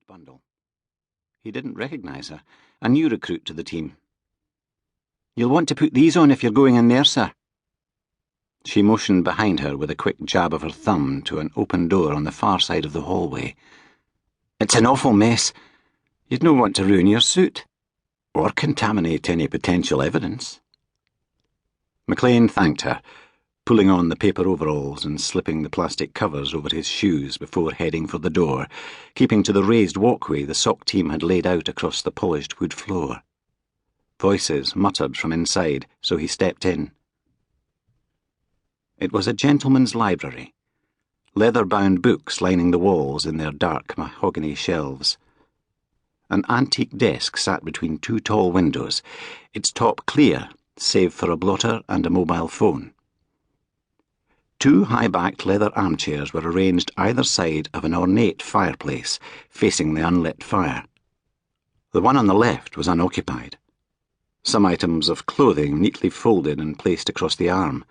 wrapped bundle. He didn't recognise her, a new recruit to the team. "You'll want to put these on if you're going in there, sir." She motioned behind her with a quick jab of her thumb to an open door on the far side of the hallway. "It's an awful mess. You'd no want to ruin your suit, or contaminate any potential evidence." McLean thanked her, pulling on the paper overalls and slipping the plastic covers over his shoes before heading for the door, keeping to the raised walkway the SOC team had laid out across the polished wood floor. Voices muttered from inside, so he stepped in. It was a gentleman's library, leather-bound books lining the walls in their dark mahogany shelves. An antique desk sat between two tall windows, its top clear, save for a blotter and a mobile phone. Two high-backed leather armchairs were arranged either side of an ornate fireplace, facing the unlit fire. The one on the left was unoccupied. Some items of clothing neatly folded and placed across the arm.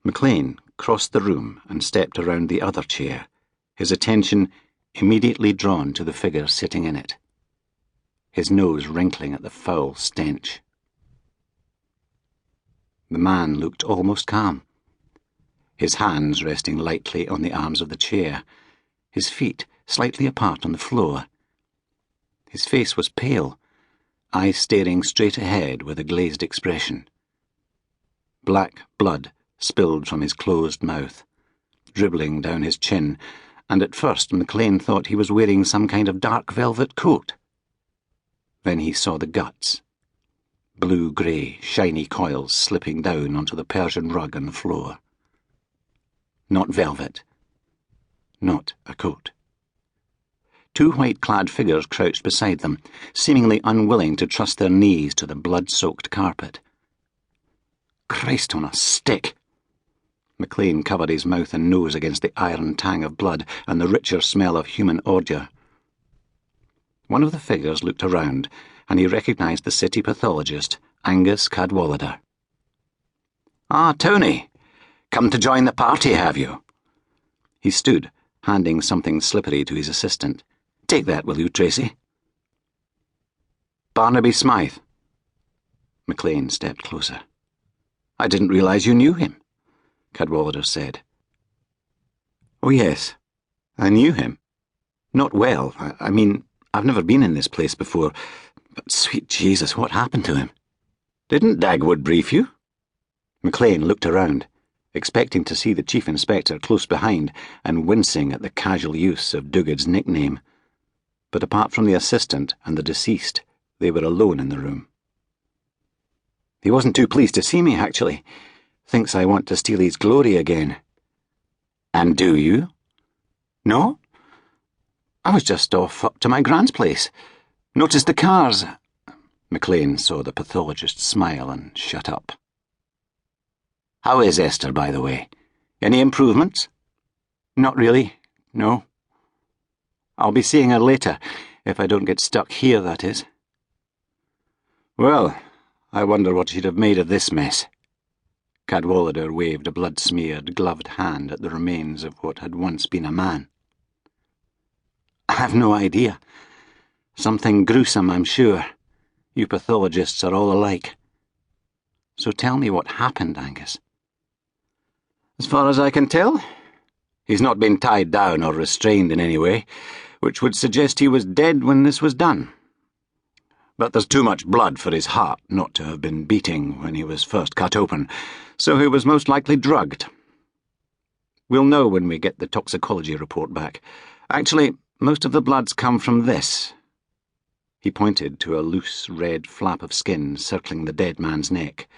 McLean crossed the room and stepped around the other chair, his attention immediately drawn to the figure sitting in it, his nose wrinkling at the foul stench. The man looked almost calm, his hands resting lightly on the arms of the chair, his feet slightly apart on the floor. His face was pale, eyes staring straight ahead with a glazed expression. Black blood spilled from his closed mouth, dribbling down his chin, and at first McLean thought he was wearing some kind of dark velvet coat. Then he saw the guts, blue-grey, shiny coils slipping down onto the Persian rug on the floor. Not velvet. Not a coat. Two white-clad figures crouched beside them, seemingly unwilling to trust their knees to the blood-soaked carpet. Christ on a stick! McLean covered his mouth and nose against the iron tang of blood and the richer smell of human ordure. One of the figures looked around, and he recognised the city pathologist, Angus Cadwallader. "Ah, Tony! Come to join the party, have you?" He stood, handing something slippery to his assistant. "Take that, will you, Tracy?" "Barnaby Smythe." McLean stepped closer. "I didn't realise you knew him," Cadwallader said. "Oh, yes, I knew him. Not well. I mean, I've never been in this place before, but sweet Jesus, what happened to him?" "Didn't Dagwood brief you?" McLean looked around, expecting to see the Chief Inspector close behind and wincing at the casual use of Dugard's nickname. But apart from the assistant and the deceased, they were alone in the room. "He wasn't too pleased to see me, actually. Thinks I want to steal his glory again." "And do you?" "No. I was just off up to my grand's place. Noticed the cars." McLean saw the pathologist smile and shut up. "How is Esther, by the way? Any improvements?" "Not really, no. I'll be seeing her later, if I don't get stuck here, that is." "Well, I wonder what she'd have made of this mess." Cadwallader waved a blood-smeared, gloved hand at the remains of what had once been a man. "I've no idea. Something gruesome, I'm sure. You pathologists are all alike. So tell me what happened, Angus." "As far as I can tell, he's not been tied down or restrained in any way, which would suggest he was dead when this was done. But there's too much blood for his heart not to have been beating when he was first cut open, so he was most likely drugged. We'll know when we get the toxicology report back. Actually, most of the blood's come from this." He pointed to a loose red flap of skin circling the dead man's neck.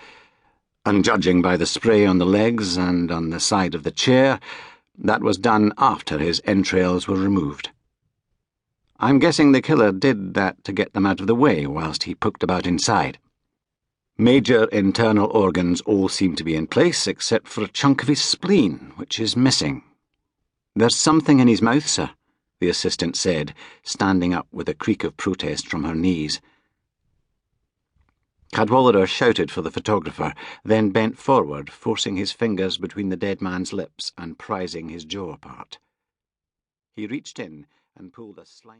"And judging by the spray on the legs and on the side of the chair, that was done after his entrails were removed. I'm guessing the killer did that to get them out of the way whilst he poked about inside. Major internal organs all seem to be in place except for a chunk of his spleen, which is missing." "There's something in his mouth, sir," the assistant said, standing up with a creak of protest from her knees. Cadwallader shouted for the photographer, then bent forward, forcing his fingers between the dead man's lips and prizing his jaw apart. He reached in and pulled a slimy